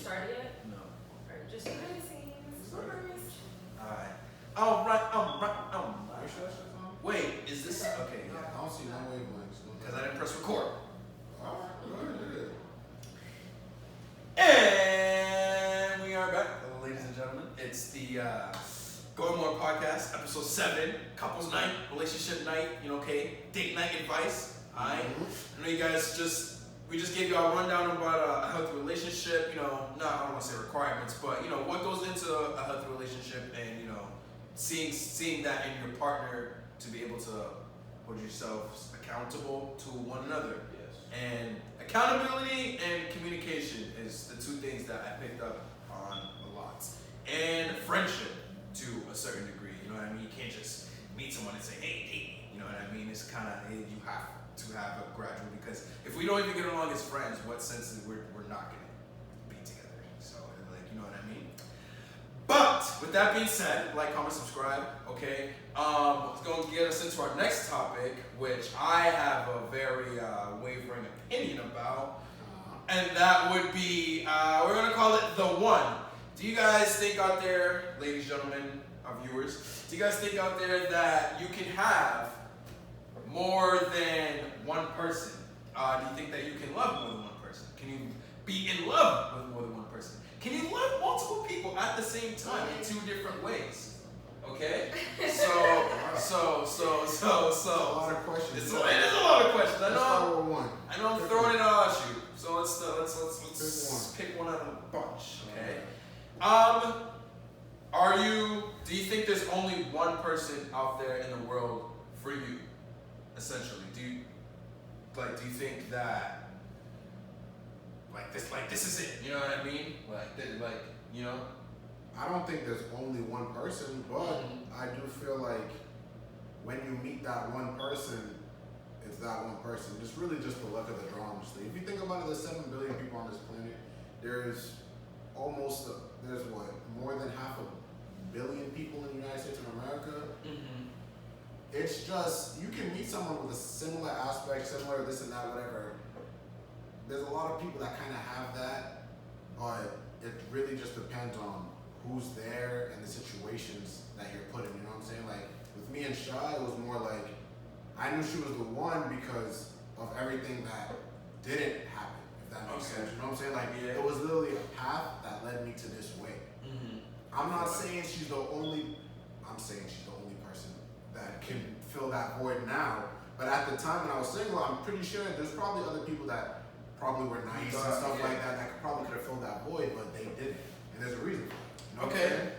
started yet? No. Alright, just behind the scenes. Alright. Alright. You sure that shit's on? Wait, is this okay? I Yeah. don't see no wavelengths. Because I didn't press record. Alright, go ahead. And we are back, ladies and gentlemen. It's the Going More Podcast, episode 7, couples night, relationship night, okay, date night advice. Alright. I know you guys we just gave you a rundown about a healthy relationship, I don't want to say requirements, but what goes into a healthy relationship and seeing that in your partner to be able to hold yourselves accountable to one another. Yes. And accountability and communication is the two things that I picked up on a lot. And friendship to a certain degree, you know what I mean? You can't just meet someone and say, hey, date me, you know what I mean? It's kind of, you have to have a gradual, because if we don't even get along as friends, what sense is we're not going to be together? So, you know what I mean? But, with that being said, like, comment, subscribe, okay? Let's go and get us into our next topic, which I have a very wavering opinion about, and that would be, we're going to call it the one. Do you guys think out there, ladies, gentlemen, our viewers, do you guys think out there that you can have more than one person? Do you think that you can love more than one person? Can you be in love with more than one person? Can you love multiple people at the same time in two different ways? Okay? So. A lot of questions. It is a lot of questions. I Let's know. start with one. I know I'm throwing it all at you. So let's pick one out of the bunch. Okay. Do you think there's only one person out there in the world for you? Essentially, do you think that this is it? You know what I mean? I don't think there's only one person, but I do feel like when you meet that one person, it's that one person. It's really just the luck of the draw, honestly. If you think about it, there's 7 billion people on this planet. There's more than half a billion people in the United States of America. It's just, you can meet someone with a similar aspect, similar this and that, whatever. There's a lot of people that kind of have that, but it really just depends on who's there and the situations that you're put in, you know what I'm saying? Like, with me and Shy, it was more like, I knew she was the one because of everything that didn't happen, if that makes sense, you know what I'm saying? Like, it was literally a path that led me to this way. I'm not saying she's the only, I'm saying she's the only person that can fill that void now, but at the time when I was single, I'm pretty sure there's probably other people that probably were nice and stuff like that that probably could have filled that void, but they didn't, and there's a reason for it. You know Okay,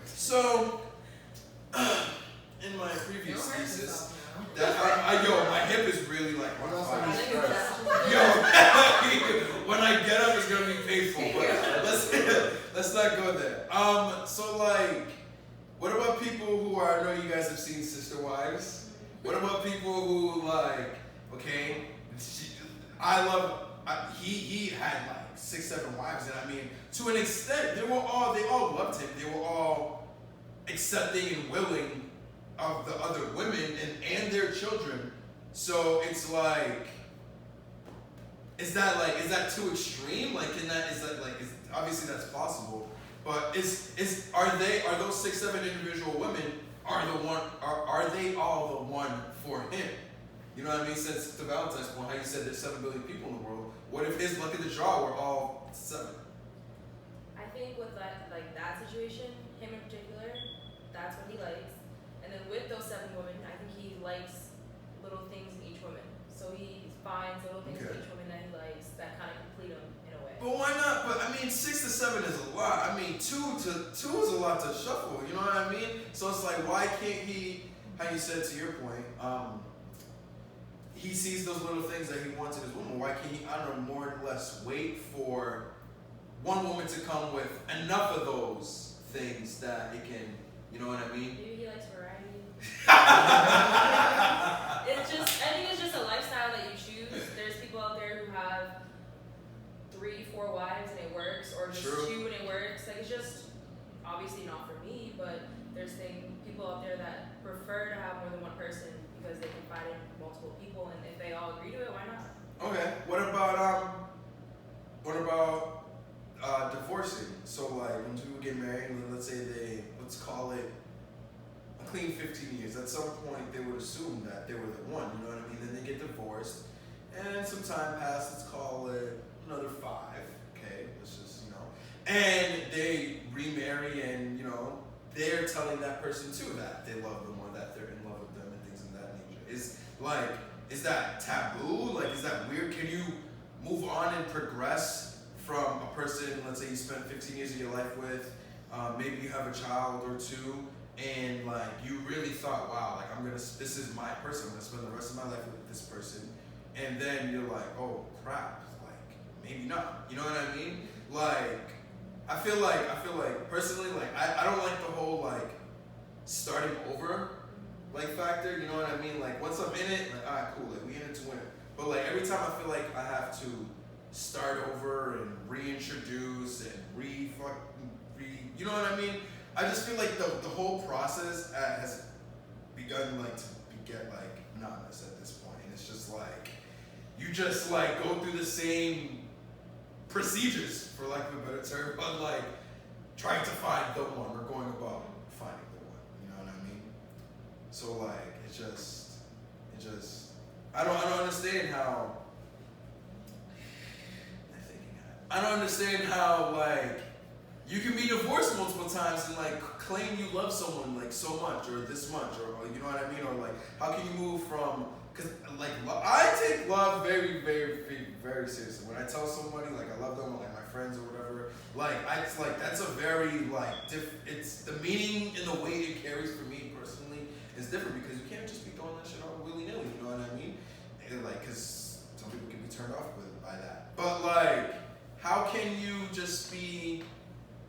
so in my previous thesis, my hip is really like on fire. When I get up, it's gonna be painful. But let's not go there. What about people who are? I know you guys have seen Sister Wives. What about people who he had like 6, 7 wives, and I mean, to an extent, they all loved him. They were all accepting and willing of the other women and their children. So it's like, is that too extreme? Obviously that's possible, but are those 6, 7 individual women are they all the one for him? You know what I mean? Since to Valentine's point, how you said there's 7 billion people in the world, what if his luck of the draw were all 7? I think with that situation, him in particular, that's what he likes. And then with those 7 women, I think he likes little things in each woman. So he finds little things in each woman that he likes that kind of complete him in a way. But why not? But I mean, 6 to 7 is a lot. I mean, 2 is a lot to shuffle. You know what I mean? So it's like, why can't he? How you said to your point, he sees those little things that he wants in his woman. Why can't he, more or less wait for one woman to come with enough of those things that it can, you know what I mean? Maybe he likes variety. I think it's just a lifestyle that you choose. There's people out there who have 3, 4 wives and it works, or just 2 and it works. Like, it's just obviously not for me, but there's people out there that prefer to have more than one person because they can find it point they would assume that they were the one, you know what I mean? Then they get divorced, and some time passed, let's call it another 5, okay? Let's just, and they remarry, and, they're telling that person too that they love them or that they're in love with them and things of that nature. Is that taboo? Like, is that weird? Can you move on and progress from a person, let's say you spent 15 years of your life with, maybe you have a child or two, and like you really thought, wow, like this is my person, I'm gonna spend the rest of my life with this person, and then you're like, oh crap, like maybe not. You know what I mean? Like, I feel like personally, like I don't like the whole like starting over like factor. You know what I mean? Like once I'm in it, like alright, cool, like we in it to win it. But like every time I feel like I have to start over and reintroduce and you know what I mean? I just feel like the whole process has begun like to get like monotonous at this point, and it's just like you just like go through the same procedures, for lack of a better term, but like trying to find the one or going about finding the one. You know what I mean? So like it just I don't understand how. I don't understand how like you can be divorced multiple times and like claim you love someone like so much or this much or you know what I mean, or like how can you move from, because like I take love very, very, very, very seriously. When I tell somebody like I love them, or like my friends or whatever, it's like that's a very like it's the meaning and the weight it carries for me personally is different, because you can't just be throwing that shit out willy-nilly, you know what I mean? And like, because some people can be turned off by that, but like how can you just be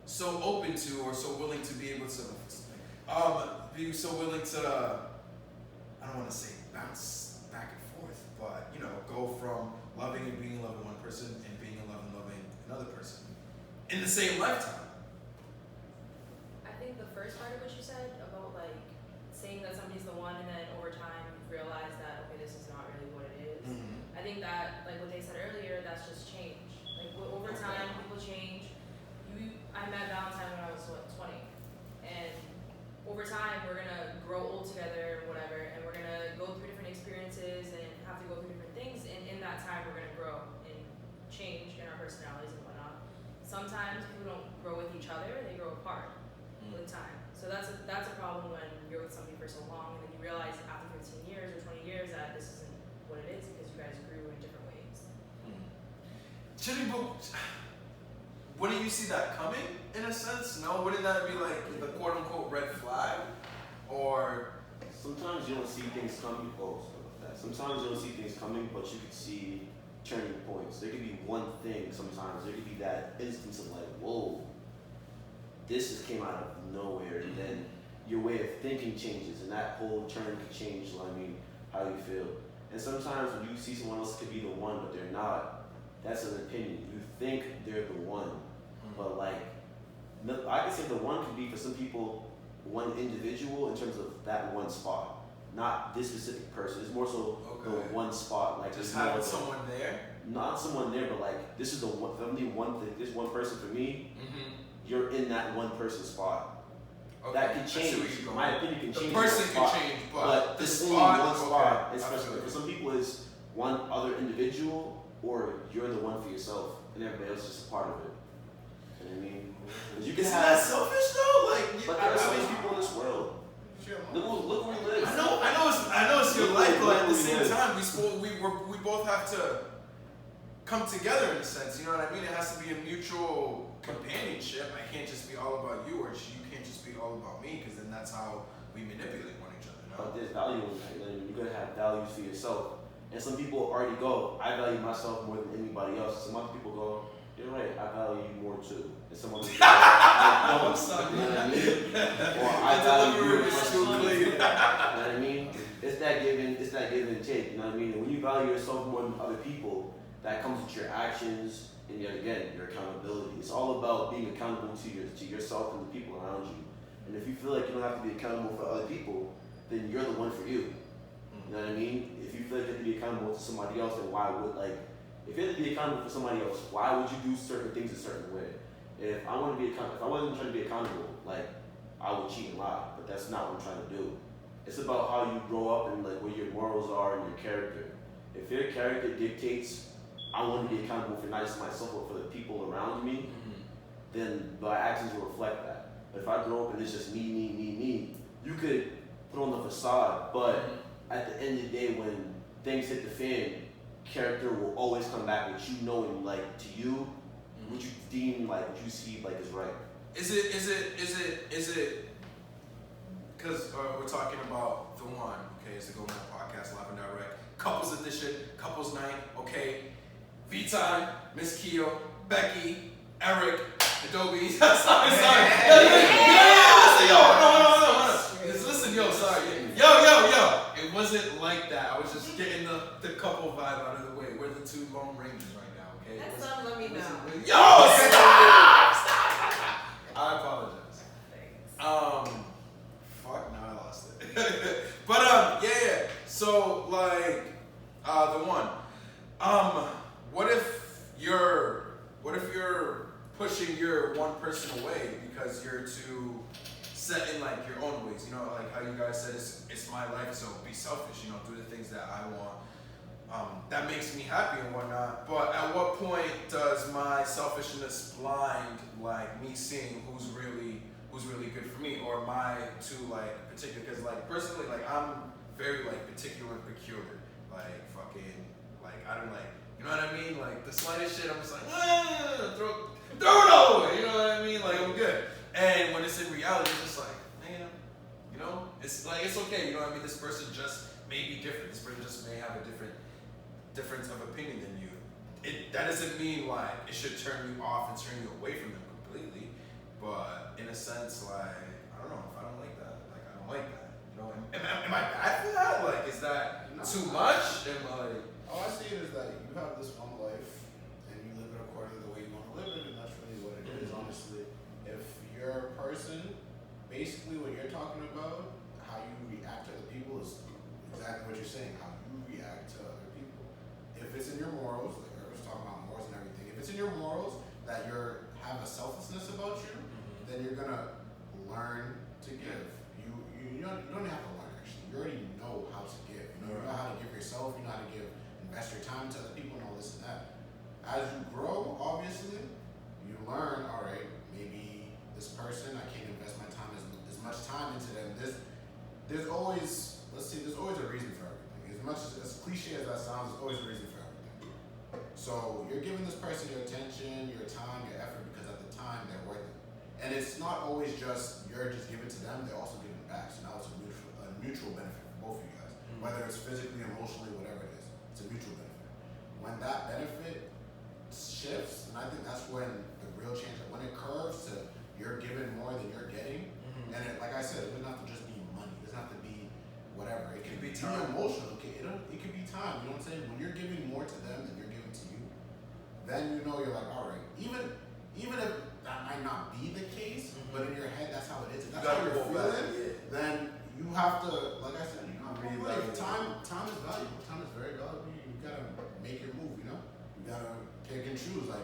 so open to or so willing to be able to be so willing to I don't want to say bounce back and forth, but go from loving and being in love with one person and being in love and loving another person in the same lifetime. I think the first part of what you said about like saying that somebody's the one and then over time you realize that okay, this is not really what it is. Mm-hmm. I think that like what they said earlier, that's just change. Like over time, people change. I met Valentine when I was 20, and over time we're gonna grow old together, whatever, and we're gonna go through different experiences and have to go through different things. And in that time, we're gonna grow and change in our personalities and whatnot. Sometimes people don't grow with each other; they grow apart with time. So that's a problem when you're with somebody for so long, and then you realize after 15 years or 20 years that this isn't what it is because you guys grew in different ways. Wouldn't you see that coming in a sense? No, wouldn't that be like the quote unquote red flag? Or sometimes you don't see things coming. Sometimes you don't see things coming, but you could see turning points. There could be one thing. Sometimes there could be that instance of like, whoa, this just came out of nowhere, and then your way of thinking changes, and that whole turn could change. How you feel. And sometimes when you see someone else could be the one, but they're not, that's an opinion. You think they're the one, but like, I can say the one could be for some people one individual in terms of that one spot, not this specific person. It's more so the one spot, like just having someone there. Not someone there, but like this is the one. For me, one thing. This one person for me. You're in that one person spot. Okay. That can change. My opinion can change. The person can change, but the spot, one spot, okay. especially for some people, is one other individual, or you're the one for yourself, and everybody else is just a part of it. You know what I mean? You can Isn't have. that selfish though? Like, But there are so many people in this world. Look where we live. I know it's your life, but at the same time, we both have to come together in a sense. You know what I mean? It has to be a mutual companionship. I can't just be all about you, or you can't just be all about me, because then that's how we manipulate one each other. No? But there's value in that. You gotta have values for yourself. And some people already go, I value myself more than anybody else. Some other people go, you're right, I value you more too. And some others go, I don't. Sorry. You know what I mean? Or I value you as much as you. You know what I mean? It's that give and take. You know what I mean? And when you value yourself more than other people, that comes with your actions and yet again your accountability. It's all about being accountable to yourself and the people around you. And if you feel like you don't have to be accountable for other people, then you're the one for you. You know what I mean? If you feel like you have to be accountable to somebody else, then why would if you have to be accountable for somebody else, why would you do certain things a certain way? If I wasn't trying to be accountable, I would cheat and lie, but that's not what I'm trying to do. It's about how you grow up and like what your morals are and your character. If your character dictates, I want to be accountable for not just myself but for the people around me, then my actions will reflect that. But if I grow up and it's just me, you could put on the facade, but at the end of the day, when things hit the fan, character will always come back with you knowing, like, to you, what you deem, like, what you see, like, is right. Is it, because we're talking about the one, okay, it's the Go Man Podcast, live and direct, couples edition, couples night, okay, V-Time, Miss Keo, Becky, Eric, Adobe, sorry. Listen, yo, sorry. Yo. It wasn't like that. I was just getting the couple vibe out of the way. We're the two Lone Rangers right now, okay? Next time, let me know. Yo, stop! I apologize. Thanks. Fuck, now I lost it. But, yeah. So, like, the one. What if you're pushing your one person away because you're too set in like your own ways, you know, like how you guys said it's my life, so be selfish, you know, do the things that I want, that makes me happy and whatnot. But at what point does my selfishness blind like me seeing who's really good for me, or am I too like particular? Because like personally, like I'm very like particular and peculiar, like fucking like I don't like, you know what I mean, like the slightest shit I'm just like throw it all away, you know what I mean, like I'm good. And when it's in reality, it's just like, man, you know, it's like, it's okay, you know what I mean? This person just may be different. This person just may have a difference of opinion than you. That doesn't mean like it should turn you off and turn you away from them completely. But in a sense, like, I don't know, if I don't like that, like I don't like that. You know, am I bad for that? Like, is that too much? Am I? All I see is that you have this one life and you live it according to the way you want to live it, and that's really what it is, honestly. If you're a person, basically what you're talking about, how you react to other people is exactly what you're saying, how you react to other people. If it's in your morals, like I was talking about morals and everything, if it's in your morals that you have a selflessness about you, then you're gonna learn to give. You don't have to learn actually. You already know how to give. You know how to give yourself, you know how to invest your time to other people and all this and that. As you grow, obviously, you learn, all right, maybe this person, I can't invest my time as much time into them. There's always a reason for everything. As much as cliche as that sounds, there's always a reason for everything. So you're giving this person your attention, your time, your effort, because at the time they're worth it. And it's not always just you're just giving to them, they're also giving back. So now it's a mutual benefit for both of you guys. Whether it's physically, emotionally, whatever it is, it's a mutual benefit. When that benefit shifts, and I think that's when the real change, when it curves to you're giving more than you're getting, and like I said, it doesn't have to just be money, it doesn't have to be whatever, it can be time. Emotional, okay, it could be time, you know what I'm saying? When you're giving more to them than you're giving to you, then you know you're like, all right, even if that might not be the case, but in your head that's how it is, if that's how you're feeling, then you have to, like I said, you know, time is valuable, time is very valuable, you gotta make your move, you know? You gotta pick and choose, like,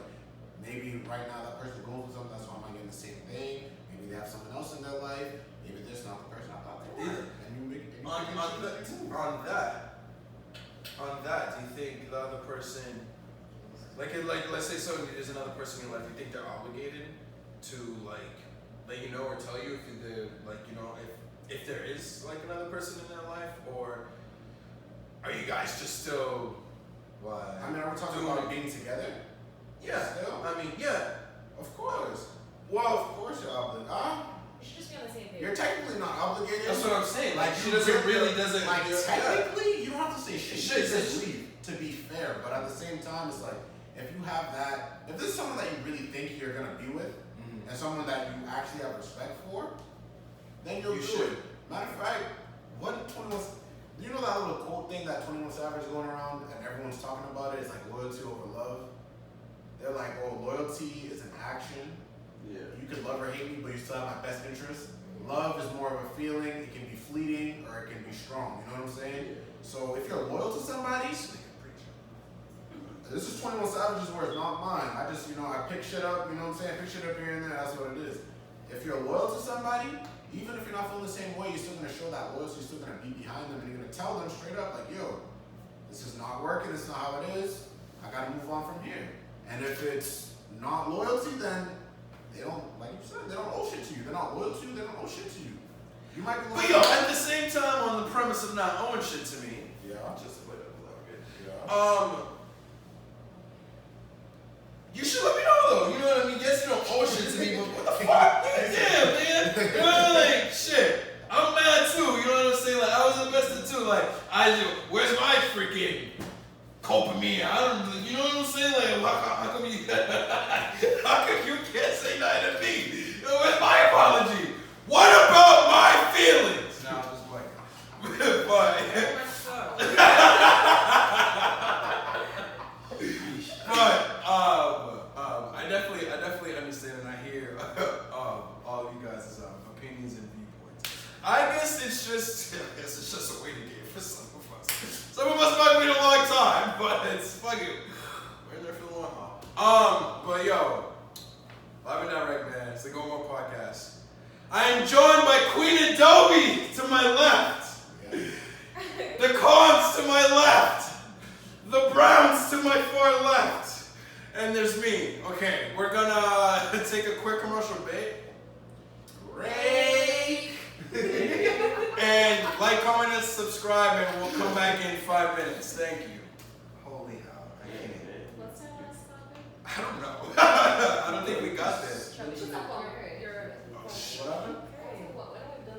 maybe right now that person's going through something, that's why I'm not getting the same thing, maybe they have someone else in their life, maybe this not the person I thought they were, and you make on that, do you think the other person, like let's say so there's another person in your life, you think they're obligated to like let you know or tell you if they're like, you know, if there is like another person in their life, or are you guys just still what? I mean, are we talking about being together? Yeah. Still? I mean, yeah. Of course. Well, of course you're obligated. You should just be on the same page. You're technically not obligated. That's what I'm saying. Like she doesn't. Like technically, you don't have to say shit. She just leave. To be fair, but at the same time, it's like if you have that, if this is someone that you really think you're gonna be with, and someone that you actually have respect for, then you should. Matter of fact, what 21? Do you know that little quote thing that 21 Savage is going around and everyone's talking about it? It's like loyalty over love. They're like, oh, loyalty is an action. Yeah. You could love or hate me, but you still have my best interest. Love is more of a feeling. It can be fleeting or it can be strong. You know what I'm saying? Yeah. So if you're loyal to somebody, this is 21 Savage's words, not mine. I just, I pick shit up, you know what I'm saying? I pick shit up here and there, that's what it is. If you're loyal to somebody, even if you're not feeling the same way, you're still gonna show that loyalty. You're still gonna be behind them, and you're gonna tell them straight up, like, yo, this is not working. This is not how it is. I gotta move on from here. And if it's not loyalty, then they don't, like you said, they don't owe shit to you. They're not loyal to you. They don't owe shit to you. You might be. But yo, at the same time, on the premise of not owing shit to me, Yeah. just to put it a little bit. Yeah. You should let me know though. You know what I mean? Yes, you don't owe shit to me, but what the fuck? Damn, man. You know, like shit. I'm mad too. You know what I'm saying? Like I was invested too. Like where's my freaking copamine? I don't. You know what I'm saying? Like how come you? How come you can't say nothing to me? You know, where's my apology? What about my feelings? Now just like. But. Very much so. But I definitely understand, and I hear all of you guys' opinions and viewpoints. I guess it's just a waiting game for some of us. Some of us might wait a long time, but it's fucking we're in there for the long haul. But yo, live and direct, man. It's the Go More podcast. I am joined by Queen Adobe to my left, the Cons to my left, the Browns to my far left. And there's me. Okay, we're gonna take a quick commercial break. And like, comment, and subscribe, and we'll come back in 5 minutes. Thank you. Holy hell. What's our last topic? I don't know. I don't think we got this. We should talk about